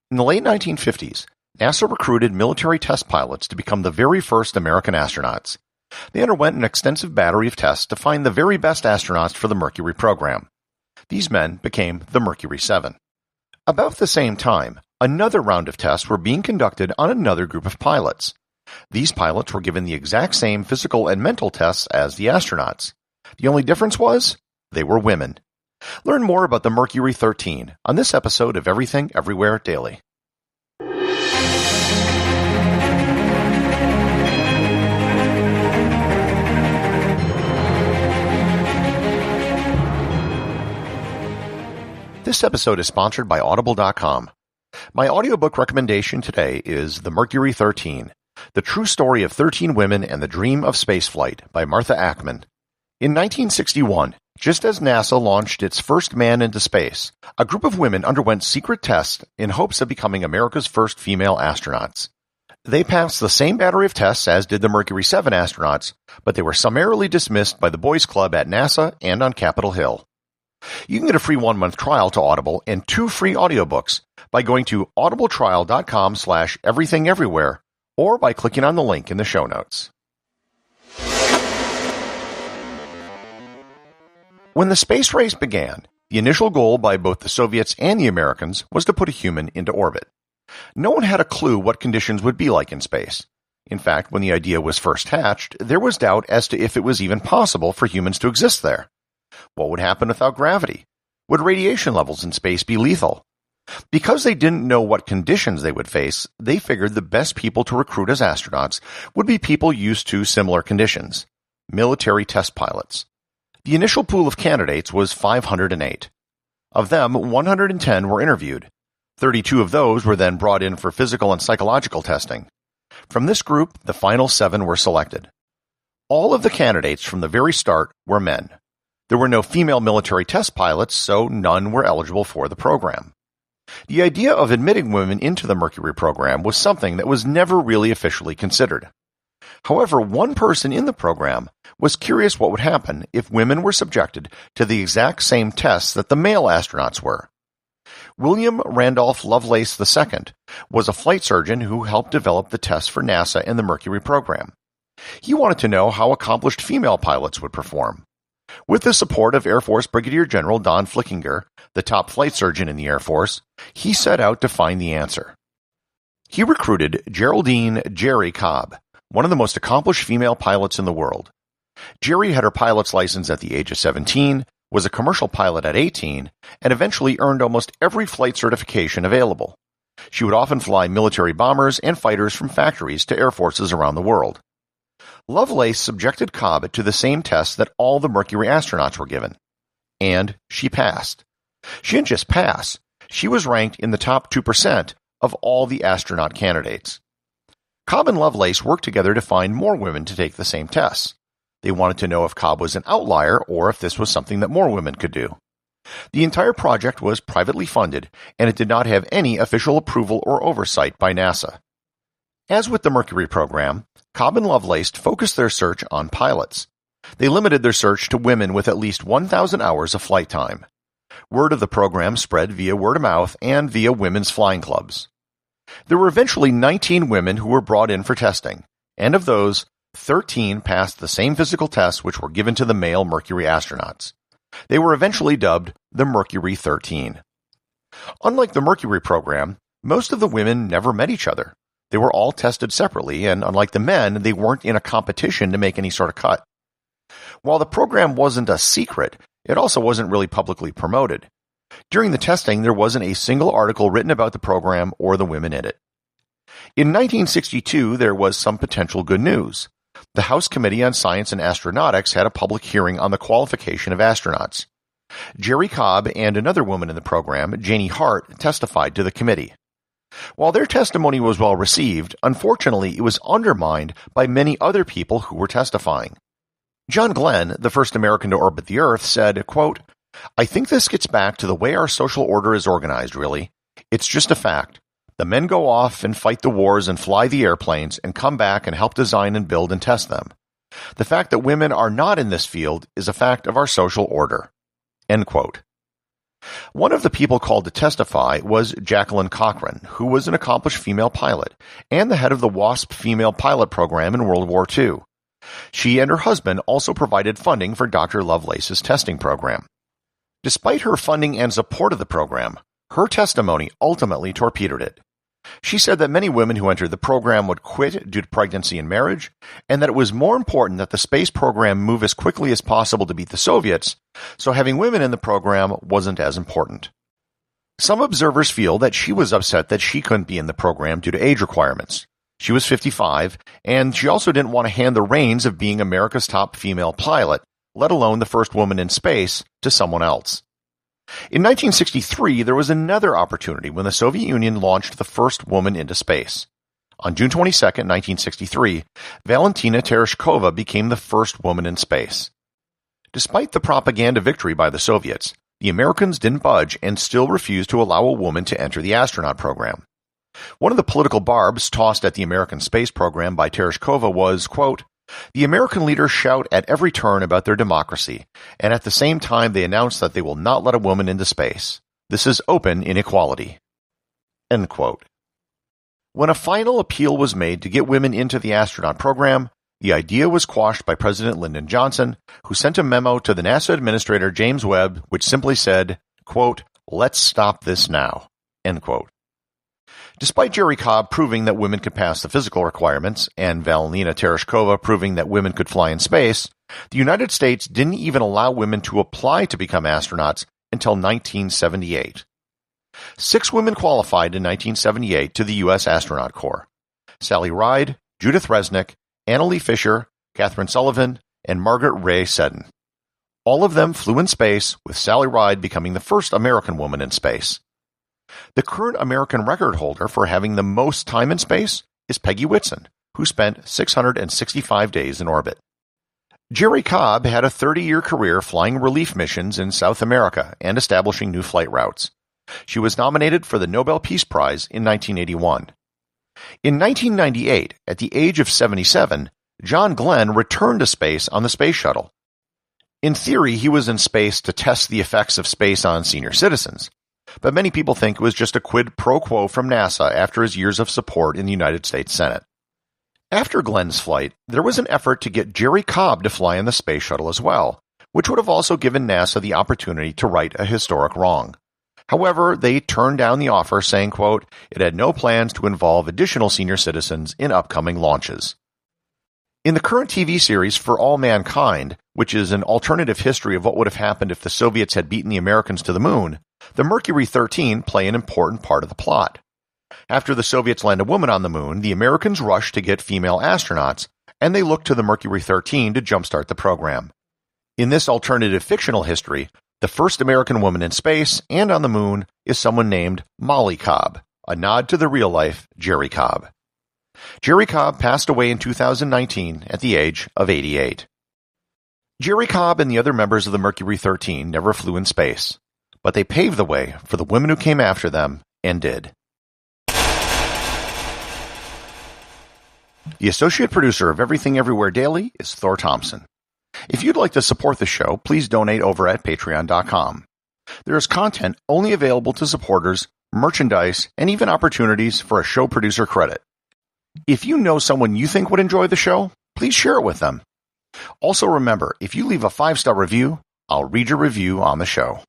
In the late 1950s, NASA recruited military test pilots to become the very first American astronauts. They underwent an extensive battery of tests to find the very best astronauts for the Mercury program. These men became the Mercury 7. About the same time, another round of tests were being conducted on another group of pilots. These pilots were given the exact same physical and mental tests as the astronauts. The only difference was, they were women. Learn more about the Mercury 13 on this episode of Everything Everywhere Daily. This episode is sponsored by Audible.com. My audiobook recommendation today is The Mercury 13, The True Story of 13 Women and the Dream of Spaceflight by Martha Ackman. In 1961, just as NASA launched its first man into space, a group of women underwent secret tests in hopes of becoming America's first female astronauts. They passed the same battery of tests as did the Mercury 7 astronauts, but they were summarily dismissed by the Boys Club at NASA and on Capitol Hill. You can get a free 1-month trial to Audible and 2 free audiobooks by going to audibletrial.com/everythingeverywhere or by clicking on the link in the show notes. When the space race began, the initial goal by both the Soviets and the Americans was to put a human into orbit. No one had a clue what conditions would be like in space. In fact, when the idea was first hatched, there was doubt as to if it was even possible for humans to exist there. What would happen without gravity? Would radiation levels in space be lethal? Because they didn't know what conditions they would face, they figured the best people to recruit as astronauts would be people used to similar conditions, military test pilots. The initial pool of candidates was 508. Of them, 110 were interviewed. 32 of those were then brought in for physical and psychological testing. From this group, the final 7 were selected. All of the candidates from the very start were men. There were no female military test pilots, so none were eligible for the program. The idea of admitting women into the Mercury program was something that was never really officially considered. However, one person in the program was curious what would happen if women were subjected to the exact same tests that the male astronauts were. William Randolph Lovelace II was a flight surgeon who helped develop the tests for NASA and the Mercury program. He wanted to know how accomplished female pilots would perform. With the support of Air Force Brigadier General Don Flickinger, the top flight surgeon in the Air Force, he set out to find the answer. He recruited Geraldine "Jerry" Cobb, one of the most accomplished female pilots in the world. Jerry had her pilot's license at the age of 17, was a commercial pilot at 18, and eventually earned almost every flight certification available. She would often fly military bombers and fighters from factories to air forces around the world. Lovelace subjected Cobb to the same tests that all the Mercury astronauts were given. And she passed. She didn't just pass. She was ranked in the top 2% of all the astronaut candidates. Cobb and Lovelace worked together to find more women to take the same tests. They wanted to know if Cobb was an outlier or if this was something that more women could do. The entire project was privately funded, and it did not have any official approval or oversight by NASA. As with the Mercury program, Cobb and Lovelace focused their search on pilots. They limited their search to women with at least 1,000 hours of flight time. Word of the program spread via word of mouth and via women's flying clubs. There were eventually 19 women who were brought in for testing, and of those, 13 passed the same physical tests which were given to the male Mercury astronauts. They were eventually dubbed the Mercury 13. Unlike the Mercury program, most of the women never met each other. They were all tested separately, and unlike the men, they weren't in a competition to make any sort of cut. While the program wasn't a secret, it also wasn't really publicly promoted. During the testing, there wasn't a single article written about the program or the women in it. In 1962, there was some potential good news. The House Committee on Science and Astronautics had a public hearing on the qualification of astronauts. Jerry Cobb and another woman in the program, Janie Hart, testified to the committee. While their testimony was well received, unfortunately it was undermined by many other people who were testifying. John Glenn, the first American to orbit the Earth, said, quote, "I think this gets back to the way our social order is organized, really. It's just a fact. The men go off and fight the wars and fly the airplanes and come back and help design and build and test them. The fact that women are not in this field is a fact of our social order." End quote. One of the people called to testify was Jacqueline Cochran, who was an accomplished female pilot and the head of the WASP female pilot program in World War II. She and her husband also provided funding for Dr. Lovelace's testing program. Despite her funding and support of the program, her testimony ultimately torpedoed it. She said that many women who entered the program would quit due to pregnancy and marriage, and that it was more important that the space program move as quickly as possible to beat the Soviets, so having women in the program wasn't as important. Some observers feel that she was upset that she couldn't be in the program due to age requirements. She was 55, and she also didn't want to hand the reins of being America's top female pilot, let alone the first woman in space, to someone else. In 1963, there was another opportunity when the Soviet Union launched the first woman into space. On June 22, 1963, Valentina Tereshkova became the first woman in space. Despite the propaganda victory by the Soviets, the Americans didn't budge and still refused to allow a woman to enter the astronaut program. One of the political barbs tossed at the American space program by Tereshkova was, quote, "The American leaders shout at every turn about their democracy, and at the same time they announce that they will not let a woman into space. This is open inequality." End quote. When a final appeal was made to get women into the astronaut program, the idea was quashed by President Lyndon Johnson, who sent a memo to the NASA Administrator James Webb, which simply said, quote, "Let's stop this now." End quote. Despite Jerry Cobb proving that women could pass the physical requirements, and Valentina Tereshkova proving that women could fly in space, the United States didn't even allow women to apply to become astronauts until 1978. 6 women qualified in 1978 to the U.S. Astronaut Corps: Sally Ride, Judith Resnick, Annalee Fisher, Catherine Sullivan, and Margaret Ray Seddon. All of them flew in space, with Sally Ride becoming the first American woman in space. The current American record holder for having the most time in space is Peggy Whitson, who spent 665 days in orbit. Jerry Cobb had a 30-year career flying relief missions in South America and establishing new flight routes. She was nominated for the Nobel Peace Prize in 1981. In 1998, at the age of 77, John Glenn returned to space on the Space Shuttle. In theory, he was in space to test the effects of space on senior citizens, but many people think it was just a quid pro quo from NASA after his years of support in the United States Senate. After Glenn's flight, there was an effort to get Jerry Cobb to fly in the Space Shuttle as well, which would have also given NASA the opportunity to right a historic wrong. However, they turned down the offer, saying, quote, it had no plans to involve additional senior citizens in upcoming launches. In the current TV series For All Mankind, which is an alternative history of what would have happened if the Soviets had beaten the Americans to the moon, the Mercury 13 play an important part of the plot. After the Soviets land a woman on the moon, the Americans rush to get female astronauts, and they look to the Mercury 13 to jumpstart the program. In this alternative fictional history, the first American woman in space and on the moon is someone named Molly Cobb, a nod to the real-life Jerry Cobb. Jerry Cobb passed away in 2019 at the age of 88. Jerry Cobb and the other members of the Mercury 13 never flew in space, but they paved the way for the women who came after them and did. The associate producer of Everything Everywhere Daily is Thor Thomsen. If you'd like to support the show, please donate over at patreon.com. There is content only available to supporters, merchandise, and even opportunities for a show producer credit. If you know someone you think would enjoy the show, please share it with them. Also remember, if you leave a 5-star review, I'll read your review on the show.